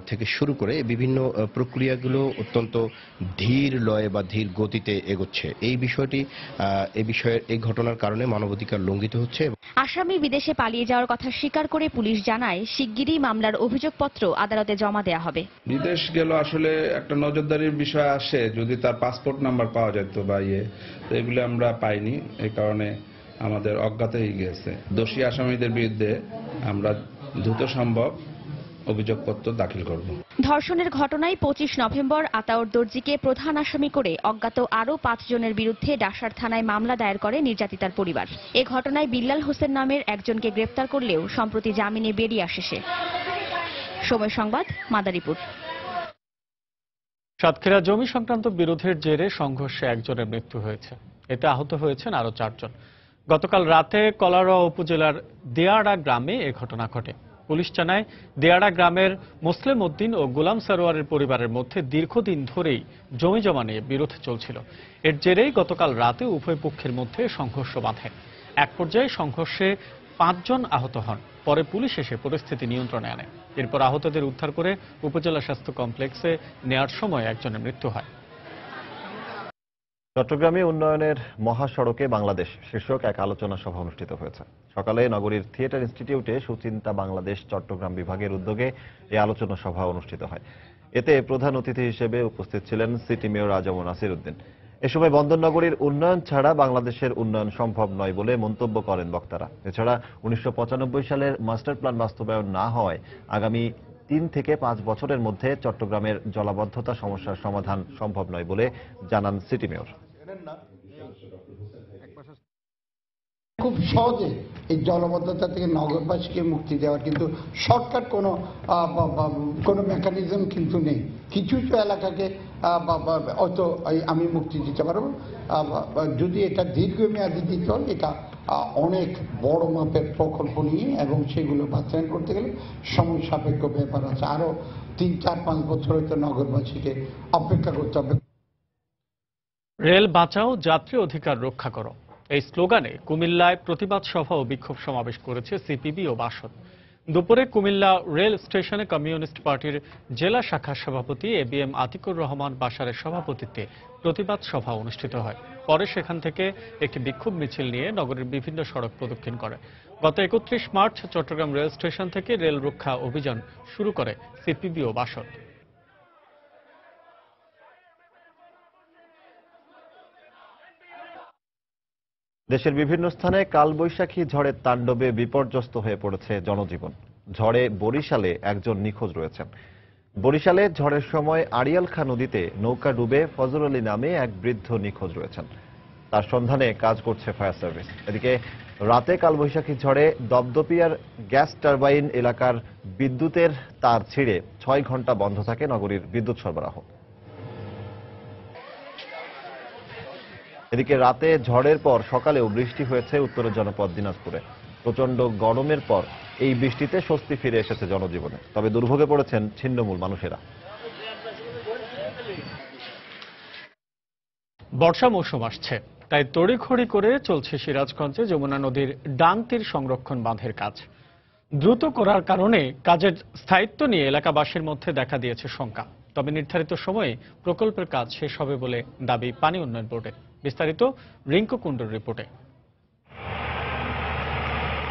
থেকে শুরু করে বিভিন্ন প্রক্রিয়াগুলো অত্যন্ত ধীর লয়ে বা ধীর গতিতে এগোচ্ছে। এই বিষয়ের এই ঘটনার কারণে মানবাধিকার লঙ্ঘিত হচ্ছে। আসামি বিদেশে পালিয়ে যাওয়ার কথা স্বীকার করে পুলিশ জানায়, শিগগিরই মামলার অভিযোগপত্র আদালতে জমা দেয়া হবে। বিদেশ গেল আসলে একটা নজরদারির বিষয় আসে, যদি তার পাসপোর্ট নাম্বার পাওয়া যেত বা তো এগুলো আমরা পাইনি, এই কারণে আমাদের অজ্ঞাতই গেছে। দোষী আসামিদের বিরুদ্ধে আমরা দ্রুত সম্ভব অভিযোগপত্র দাখিল করব। ধর্ষণের ঘটনায় 25 নভেম্বর আতাউর দর্জিকে প্রধান আসামি করে অজ্ঞাত আরও 5 জনের বিরুদ্ধে ডাসার থানায় মামলা দায়ের করে নির্যাতিতার পরিবার। এ ঘটনায় বিল্লাল হোসেন নামের একজনকে গ্রেফতার করলেও সম্প্রতি জামিনে বেরিয়ে আসে সে। সময় সংবাদ, মাদারীপুর। সাতক্ষীরা জমি সংক্রান্ত বিরোধের জেরে সংঘর্ষে একজনের মৃত্যু হয়েছে, এতে আহত হয়েছেন আরও 4 জন। গতকাল রাতে কলারোয়া উপজেলার দেয়াড়া গ্রামে এ ঘটনা ঘটে। পুলিশ জানায়, দেয়াড়া গ্রামের মুসলিম উদ্দিন ও গোলাম সারোয়ারের পরিবারের মধ্যে দীর্ঘদিন ধরেই জমি জমা নিয়ে বিরোধ চলছিল। এর জেরেই গতকাল রাতে উভয় পক্ষের মধ্যে সংঘর্ষ বাধে। এক পর্যায়ে সংঘর্ষে 5 জন আহত হন। পরে পুলিশ এসে পরিস্থিতি নিয়ন্ত্রণে আনে। এরপর আহতদের উদ্ধার করে উপজেলা স্বাস্থ্য কমপ্লেক্সে নেয়ার সময় একজনের মৃত্যু হয়। চট্টগ্রামে উন্নয়নের মহাসড়কে বাংলাদেশ শীর্ষক এক আলোচনা সভা অনুষ্ঠিত হয়েছে। সকালে নগরীর থিয়েটার ইনস্টিটিউটে সুচিন্তা বাংলাদেশ চট্টগ্রাম বিভাগের উদ্যোগে এই আলোচনা সভা অনুষ্ঠিত হয়। এতে প্রধান অতিথি হিসেবে উপস্থিত ছিলেন সিটি মেয়র আজম নাসির উদ্দিন। এ সময় বন্দরনগরীর উন্নয়ন ছাড়া বাংলাদেশের উন্নয়ন সম্ভব নয় বলে মন্তব্য করেন বক্তারা। এছাড়া 1995 সালের মাস্টার প্ল্যান বাস্তবায়ন না হওয়ায় আগামী 3 থেকে 5 বছরের মধ্যে চট্টগ্রামের জলাবদ্ধতা সমস্যার সমাধান সম্ভব নয় বলে জানান সিটি মেয়র। খুব সহজে এই জলাবদ্ধতা থেকে নগরবাসীকে মুক্তি দেওয়ার কিন্তু শর্টকাট কোনো মেকানিজম কিন্তু নেই। কিছু কিছু এলাকাকে হয়তো আমি মুক্তি দিতে পারবো, যদি এটা দীর্ঘমেয়াদী দিতে হলে এটা অনেক বড় মাপের প্রকল্প নিয়ে এবং সেগুলো বাস্তবায়ন করতে গেলে সময় সাপেক্ষ ব্যাপার আছে। আরো 3, 4, 5 বছর হয়তো নগরবাসীকে অপেক্ষা করতে হবে। রেল বাঁচাও, যাত্রী অধিকার রক্ষা করো, এই স্লোগানে কুমিল্লায় প্রতিবাদ সভা ও বিক্ষোভ সমাবেশ করেছে সিপিবি ও বাসদ। দুপুরে কুমিল্লা রেল স্টেশনে কমিউনিস্ট পার্টির জেলা শাখার সভাপতি এবিএম আতিকুর রহমান বাশারের সভাপতিত্বে প্রতিবাদ সভা অনুষ্ঠিত হয়। পরে সেখান থেকে একটি বিক্ষোভ মিছিল নিয়ে নগরের বিভিন্ন সড়ক প্রদক্ষিণ করে। গত 31 মার্চ চট্টগ্রাম রেল স্টেশন থেকে রেল রক্ষা অভিযান শুরু করে সিপিবি ও বাসদ। দেশের বিভিন্ন স্থানে কালবৈশাখী ঝড়ের তাণ্ডবে বিপর্যস্ত হয়ে পড়েছে জনজীবন। ঝড়ে বরিশালে একজন নিখোঁজ রয়েছেন। বরিশালে ঝড়ের সময় আড়িয়ালখা নদীতে নৌকা ডুবে ফজল আলী নামে এক বৃদ্ধ নিখোঁজ রয়েছেন। তার সন্ধানে কাজ করছে ফায়ার সার্ভিস। এদিকে রাতে কালবৈশাখী ঝড়ে দপদপিয়ার গ্যাস টারবাইন এলাকার বিদ্যুতের তার ছিঁড়ে 6 ঘন্টা বন্ধ থাকে নগরীর বিদ্যুৎ সরবরাহ। এদিকে রাতে ঝড়ের পর সকালেও বৃষ্টি হয়েছে উত্তরের জনপদ দিনাজপুরে। প্রচণ্ড গরমের পর এই বৃষ্টিতে স্বস্তি ফিরে এসেছে জনজীবনে, তবে দুর্ভোগে পড়েছেন ছিন্নমূল মানুষেরা। বর্ষা মৌসুম আসছে, তাই তড়িঘড়ি করে চলছে সিরাজগঞ্জে যমুনা নদীর ডান তীর সংরক্ষণ বাঁধের কাজ। দ্রুত করার কারণে কাজের স্থায়িত্ব নিয়ে এলাকাবাসীর মধ্যে দেখা দিয়েছে শঙ্কা। তবে নির্ধারিত সময়ে প্রকল্পের কাজ শেষ হবে বলে দাবি পানি উন্নয়ন বোর্ডের। বিস্তারিত রিঙ্কু কুণ্ডুর রিপোর্টে।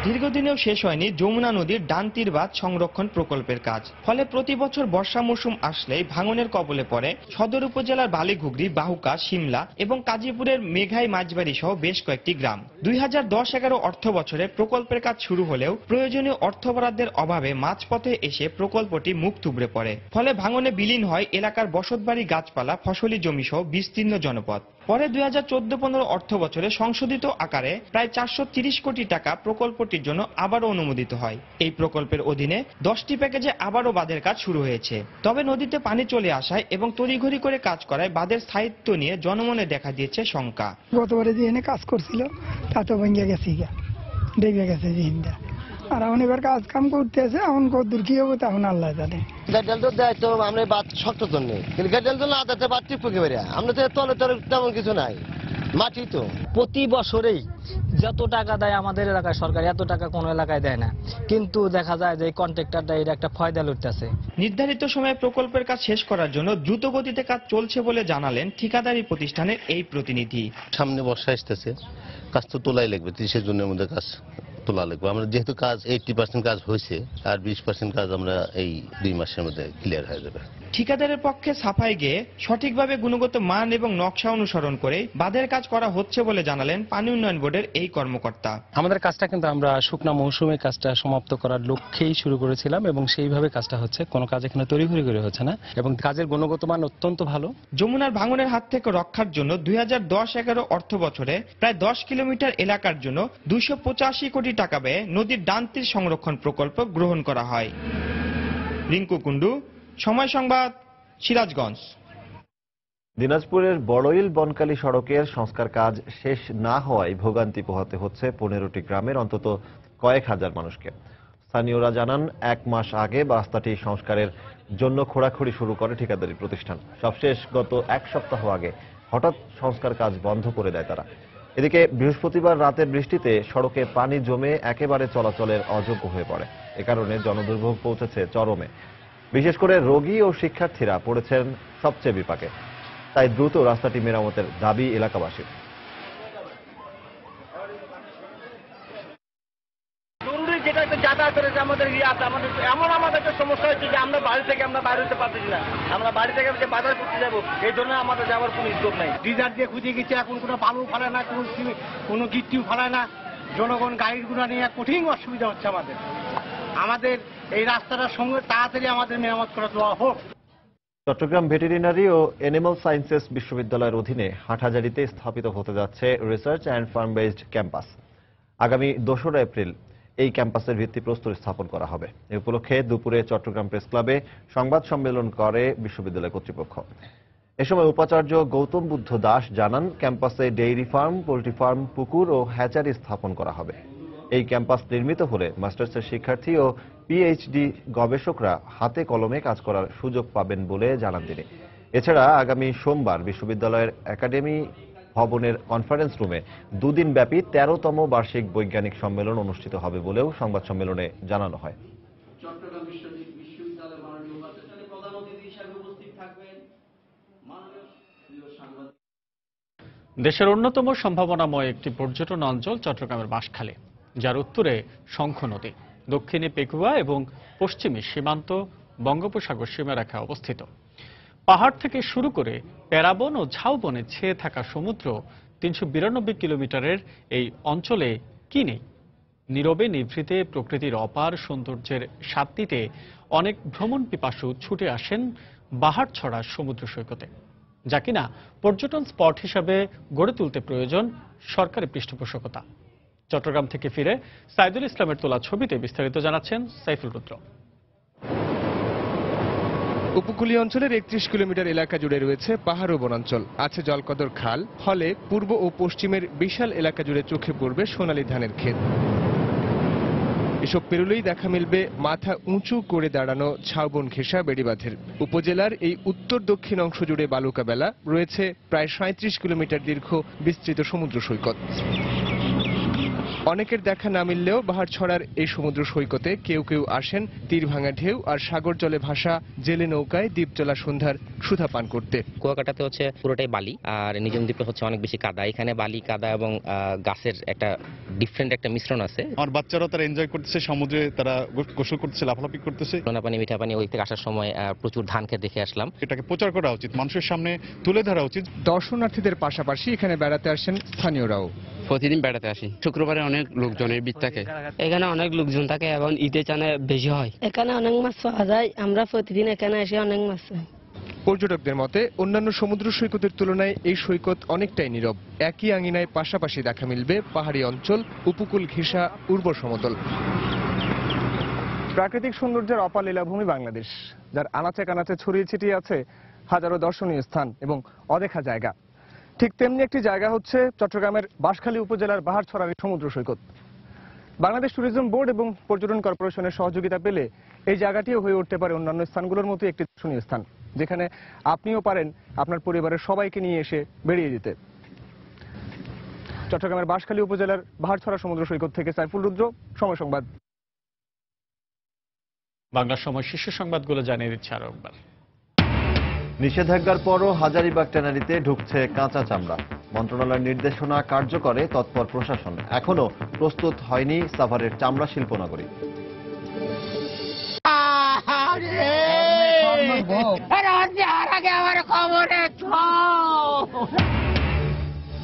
দীর্ঘদিনেও শেষ হয়নি যমুনা নদীর ডান তীর বাঁধ সংরক্ষণ প্রকল্পের কাজ। ফলে প্রতি বছর বর্ষা মৌসুম আসলেই ভাঙনের কবলে পড়ে সদর উপজেলার বালিঘুগরি, বাহুকা, শিমলা এবং কাজীপুরের মেঘাই মাঝবাড়ি সহ বেশ কয়েকটি গ্রাম। 2010-11 অর্থ বছরে প্রকল্পের কাজ শুরু হলেও প্রয়োজনীয় অর্থ বরাদ্দের অভাবে মাঝপথে এসে প্রকল্পটি মুখ থুবড়ে পড়ে। ফলে ভাঙনে বিলীন হয় এলাকার বসতবাড়ি, গাছপালা, ফসলি জমি সহ বিস্তীর্ণ জনপদ। পরে 2014-15 অর্থ বছরে সংশোধিত আকারে প্রায় 430 কোটি টাকা প্রকল্পটির জন্য আবারও অনুমোদিত হয়। এই প্রকল্পের অধীনে 10টি প্যাকেজে আবারও বাঁধের কাজ শুরু হয়েছে। তবে নদীতে পানি চলে আসায় এবং তড়িঘড়ি করে কাজ করায় বাঁধের স্থায়িত্ব নিয়ে জনমনে দেখা দিয়েছে শঙ্কা। গতবারে যে এনে কাজ করছিল তা তো ভেঙে গেছে, ডেবে গেছে জিনটা, আর এখন এবার কাজ কাম করতে আছে, এখন কতদূর কি হবে তখন আল্লাহ জানে। গাড্ডাল তো দেয় তো আমরা বাদ শক্ত তো নেই, কিন্তু গাড্ডাল তো না দেয় বাদ টিপকে বেরিয়ে আমরা তো তলে তলে তেমন কিছু নাই, মাটি তো। প্রতি বছরেই যত টাকা দেয় আমাদের এলাকায় সরকার, এত টাকা কোনো এলাকায় দেয় না, কিন্তু দেখা যায় যে কন্ট্রাক্টরটা এটা একটা ফয়দা লুটতেছে। নির্ধারিত সময়ে প্রকল্পের কাজ শেষ করার জন্য দ্রুত গতিতে কাজ চলছে বলে জানালেন ঠিকাদারি প্রতিষ্ঠানের এই প্রতিনিধি। সামনে বর্ষা আসতেছে, কাজ তো তোলাই লাগবে, 30 জনের মধ্যে কাজ তোলা লাগবে। আমরা যেহেতু কাজ 80% কাজ হয়েছে, আর 20% কাজ আমরা এই 2 মাসের মধ্যে ক্লিয়ার হয়ে যাবে। ঠিকাদারের পক্ষে সাফাই গিয়ে সঠিকভাবে গুণগত মান এবং নকশা অনুসরণ করে বাঁধের কাজ করা হচ্ছে বলে জানালেন পানি উন্নয়ন বোর্ডের এই কর্মকর্তা। আমাদের কাজটা কিন্তু আমরা শুকনা মৌসুমে কাজটা সমাপ্ত করার লক্ষ্যেই শুরু করেছিলাম এবং সেইভাবে কাজটা হচ্ছে, কোনো কাজ এখানে তড়িঘড়ি করে হচ্ছে না এবং কাজের গুণগত মান অত্যন্ত ভালো। যমুনার ভাঙনের হাত থেকে রক্ষার জন্য 2010-11 অর্থ বছরে প্রায় 10 কিলোমিটার এলাকার জন্য 285 কোটি টাকা ব্যয়ে নদীর ডান তীর সংরক্ষণ প্রকল্প গ্রহণ করা হয়। রিঙ্কু কুণ্ডু, সময় সংবাদ, সিরাজগঞ্জ। দিনাজপুরের বড়ইল বনকালী সড়কের সংস্কার কাজ শেষ না হওয়ায় ভোগান্তি পোহাতে হচ্ছে 15টি গ্রামের অন্তত কয়েক হাজার মানুষকে। স্থানীয়রা জানান, 1 মাস আগে রাস্তাটি সংস্কারের জন্য খোঁড়াখুড়ি শুরু করে ঠিকাদারি প্রতিষ্ঠান। সবশেষ গত 1 সপ্তাহ আগে হঠাৎ সংস্কার কাজ বন্ধ করে দেয় তারা। এদিকে বৃহস্পতিবার রাতের বৃষ্টিতে সড়কে পানি জমে একেবারে চলাচলের অযোগ্য হয়ে পড়ে। এ কারণে জনদুর্ভোগ পৌঁছেছে চরমে। বিশেষ করে রোগী ও শিক্ষার্থীরা পড়েছেন সবচেয়ে বিপাকে। তাই দ্রুত রাস্তাটি মেরামতের দাবি এলাকাবাসীর। যেটা একটা যাতায়াতের আমাদের আমাদের একটা সমস্যা হচ্ছে যে আমরা বাড়ি থেকে বাইরে হতে পারতেছি না, আমরা বাড়ি থেকে যে বাজার করতে যাবো, এই জন্য আমাদের যাওয়ার কোনো স্কোপ নাই। ডিজার দিয়ে খুঁজে গেছে, এখন কোনো বালু ফালায় না, কোনো গিট্টিও ফালায় না। জনগণ গাড়িগুলো নিয়ে কঠিন অসুবিধা হচ্ছে আমাদের এই রাস্তাটার সঙ্গে তাড়াতাড়ি আমাদের মেরামত করে দেওয়া হোক। চট্টগ্রাম ভেটেরিনারি ও অ্যানিমাল সায়েন্সেস বিশ্ববিদ্যালয়ের অধীনে হাটহাজারীতে স্থাপিত হতে যাচ্ছে research and farm based campus. আগামী 2রা এপ্রিল এই ক্যাম্পাসের ভিত্তিপ্রস্তর স্থাপন করা হবে। এ উপলক্ষে দুপুরে চট্টগ্রাম প্রেস ক্লাবে সংবাদ সম্মেলন করে বিশ্ববিদ্যালয় কর্তৃপক্ষ। এ সময় উপাচার্য গৌতম বুদ্ধ দাস জানান, ক্যাম্পাসে ডেইরি ফার্ম, পোল্ট্রি ফার্ম, পুকুর ও হ্যাচারি স্থাপন করা হবে। এই ক্যাম্পাস নির্মিত হলে মাস্টার্সের শিক্ষার্থী ও পিএইচডি গবেষকরা হাতে কলমে কাজ করার সুযোগ পাবেন বলে জানান তিনি। এছাড়া আগামী সোমবার বিশ্ববিদ্যালয়ের একাডেমি ভবনের কনফারেন্স রুমে 2 দিন ব্যাপী 13তম বার্ষিক বৈজ্ঞানিক সম্মেলন অনুষ্ঠিত হবে বলেও সংবাদ সম্মেলনে জানানো হয়। দেশের অন্যতম সম্ভাবনাময় একটি পর্যটন অঞ্চল চট্টগ্রামের বাঁশখালী, যার উত্তরে শঙ্খ নদী, দক্ষিণে পেকুয়া এবং পশ্চিমে সীমান্ত বঙ্গোপসাগর সীমারেখায় অবস্থিত। পাহাড় থেকে শুরু করে প্যারাবন ও ঝাউবনে ছেয়ে থাকা সমুদ্র 392 কিলোমিটারের এই অঞ্চলে কি নেই? নীরবে নিভৃতে প্রকৃতির অপার সৌন্দর্যের স্বাদ নিতে অনেক ভ্রমণ পিপাসু ছুটে আসেন বাহারছড়া সমুদ্র সৈকতে, যা কিনা পর্যটন স্পট হিসাবে গড়ে তুলতে প্রয়োজন সরকারি পৃষ্ঠপোষকতা। চট্টগ্রাম থেকে ফিরে সাইদুল ইসলামের তোলা ছবিতে বিস্তারিত জানাচ্ছেন সাইফুল রুদ্র। উপকূলীয় অঞ্চলের 31 কিলোমিটার এলাকা জুড়ে রয়েছে পাহাড় ও বনাঞ্চল, আছে জলকদর খাল, ফলে পূর্ব ও পশ্চিমের বিশাল এলাকা জুড়ে চোখে পড়বে সোনালী ধানের ক্ষেত। এসব পেরোলেই দেখা মিলবে মাথা উঁচু করে দাঁড়ানো ঝাউবন ঘেঁষা বেড়িবাঁধের। উপজেলার এই উত্তর দক্ষিণ অংশ জুড়ে বালুকা বেলা রয়েছে প্রায় 37 কিলোমিটার দীর্ঘ বিস্তৃত সমুদ্র সৈকত। অনেকের দেখা না মিললেও বাহারছড়ার এই সমুদ্র সৈকতে কেউ কেউ আসেন তীর ভাঙা ঢেউ আর সাগর জলে ভাসা জেলে নৌকায় দ্বীপজলা সন্ধ্যার সুধা পান করতে। কুয়াকাটাতে হচ্ছে পুরোটাই বালি, আর নিজম দ্বীপে হচ্ছে অনেক বেশি কাদা। এখানে বালি, কাদা এবং গাছের একটা ডিফারেন্ট একটা মিশ্রণ আছে। আমার বাচ্চারাও তারা এনজয় করতেছে, সমুদ্রে তারা গোসল করতেছে, লাফালাফি করতেছে। নোনা পানি, মিঠা পানি, ওই থেকে আসার সময় প্রচুর ধান খেত দেখে আসলাম। এটাকে প্রচার করা উচিত, মানুষের সামনে তুলে ধরা উচিত। দর্শনার্থীদের পাশাপাশি এখানে বেড়াতে আসেন স্থানীয়রাও। প্রতিদিন বেড়াতে আসি, শুক্রবারে অনেক লোকজনের ভিড় থাকে। এখানে অনেক লোকজন থাকে এবং ঈদের চানে বেশি হয়। এখানে অনেক মাছ পাওয়া যায়, আমরা প্রতিদিন এখানে এসে অনেক মাছ পাই। পর্যটকদের মতে অন্যান্য সমুদ্র সৈকতের তুলনায় এই সৈকত অনেকটাই নীরব। একই আঙিনায় পাশাপাশি দেখা মিলবে পাহাড়ি অঞ্চল, উপকূল ঘেঁষা উর্বর সমতল। প্রাকৃতিক সৌন্দর্যের অপার লীলাভূমি বাংলাদেশ, যার আনাচে কানাচে ছড়িয়ে ছিটিয়ে আছে হাজারো দর্শনীয় স্থান এবং অদেখা জায়গা। ঠিক তেমনি একটি জায়গা হচ্ছে চট্টগ্রামের বাঁশখালী উপজেলার বাহারছড়ার সমুদ্র সৈকত। বাংলাদেশ ট্যুরিজম বোর্ড এবং পর্যটন কর্পোরেশনের সহযোগিতা পেলে এই জায়গাটিও হয়ে উঠতে পারে অন্যান্য স্থানগুলোর মতো একটি দর্শনীয় স্থান, যেখানে আপনিও পারেন আপনার পরিবারের সবাইকে নিয়ে এসে বেরিয়ে যেতে। চট্টগ্রামের বাঁশখালী উপজেলার বাহারছড়া সমুদ্র সৈকত থেকে সাইফুল রুদ্র, সময় সংবাদ। বাংলা সময় শীর্ষ সংবাদগুলো জানিয়ে দিচ্ছে আরো একবার। নিষেধাজ্ঞার পরও হাজারীবাগ ট্যানারিতে ঢুকছে কাঁচা চামড়া। মন্ত্রণালয়ের নির্দেশনা কার্যকরে তৎপর প্রশাসন, এখনো প্রস্তুত হয়নি সাভারের চামড়া শিল্পনগরী।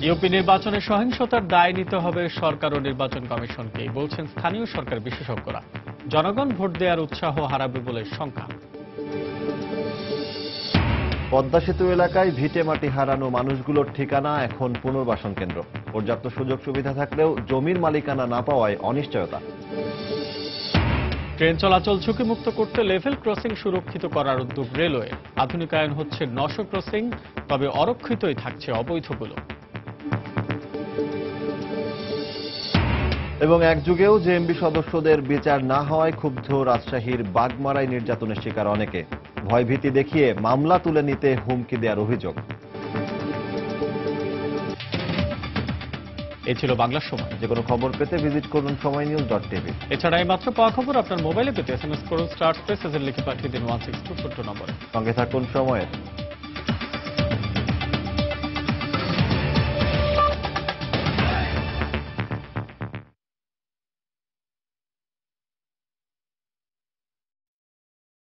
ইউপি নির্বাচনে সহিংসতার দায় নিতে হবে সরকার ও নির্বাচন কমিশনকে, বলছেন স্থানীয় সরকার বিশেষজ্ঞরা। জনগণ ভোট দেওয়ার উৎসাহ হারাবে বলে শঙ্কা। পদ্মা সেতু এলাকায় ভিটে মাটি হারানো মানুষগুলোর ঠিকানা এখন পুনর্বাসন কেন্দ্র। পর্যাপ্ত সুযোগ সুবিধা থাকলেও জমির মালিকানা না পাওয়ায় অনিশ্চয়তা। ট্রেন চলাচল ঝুঁকিমুক্ত করতে লেভেল ক্রসিং সুরক্ষিত করার উদ্যোগ রেলওয়ে। আধুনিকায়ন হচ্ছে 900 ক্রসিং, তবে অরক্ষিতই থাকছে অবৈধগুলো। এবং এক যুগেও জেএমবি সদস্যদের বিচার না হওয়ায় ক্ষুব্ধ রাজশাহীর বাগমারায় নির্যাতনের শিকার অনেকে। ভয়ভীতি দেখিয়ে মামলা তুলে নিতে হুমকি দেওয়ার অভিযোগ। এই ছিল বাংলা সময়। যে কোনো খবর পেতে ভিজিট করুন সময়নিউজ.tv। এছাড়া এই মাত্র পাওয়া খবর আপনার মোবাইলে পেতে SMS করুন *স্পেস লিখে পাঠিয়ে দিন 16242 নম্বরে। সঙ্গে থাকুন সময়ের।